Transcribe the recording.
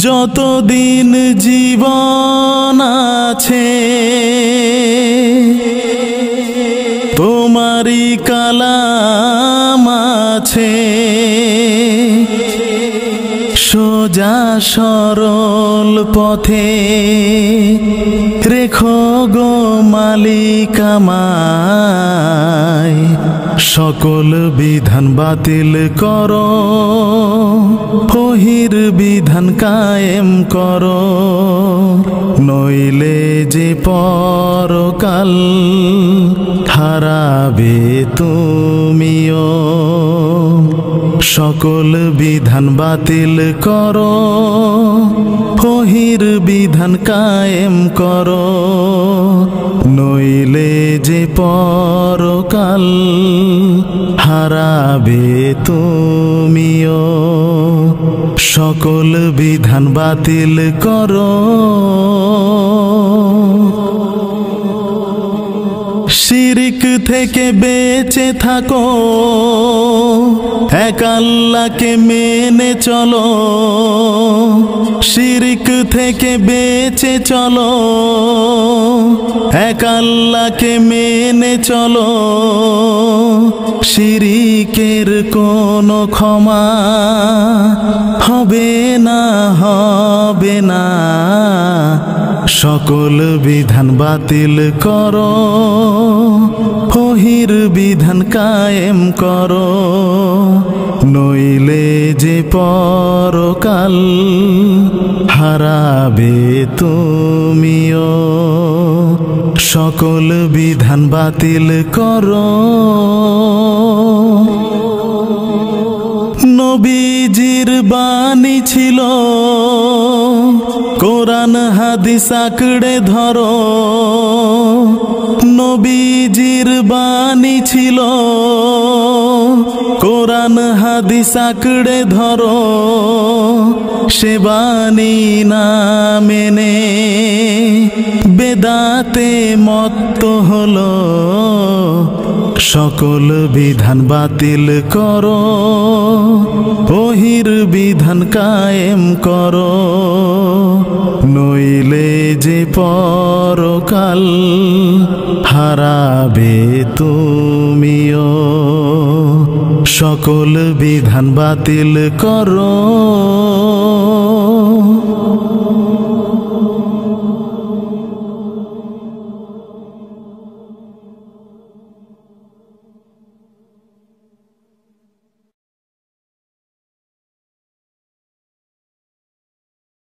যতদিন জীবন আছে তোমারি কালাম আছে, সোজা সরল পথে রেখো গো মালিক আমায়। সকল বিধান বাতিল করো, ওহির বিধান কায়েম করো, নইলে যে পরকাল হারাবে তুমিও। সকল বিধান বাতিল করো, ওহির বিধান কায়েম করো, নইলে যে পরকাল হারাবে তুমিও। সকল বিধান বাতিল করো। শিরিক থেকে বেঁচে থাকো, এক আল্লাহকে মেনে চলো। শিরিক থেকে বেঁচে চলো, এক আল্লাহকে মেনে চলো। শিরিকের কোনো ক্ষমা হবে না, হবে না। সকল বিধান বাতিল করো, ওহির বিধান কায়েম করো, নইলে যে পরকাল হারাবে তুমিও। সকল বিধান বাতিল করো। নবীজির বাণী ছিল, কোরআন হাদিস আঁকড়ে ধরো। নবীজির বাণী ছিল, কোরআন হাদিস আঁকড়ে ধরো। সে বাণী না মেনে বেদাতে মত্ত হলো। সকল বিধান বাতিল করো, ওহির বিধান কায়েম করো, নইলে যে পরকাল হারাবে তুমিও। সকল বিধান বাতিল করো।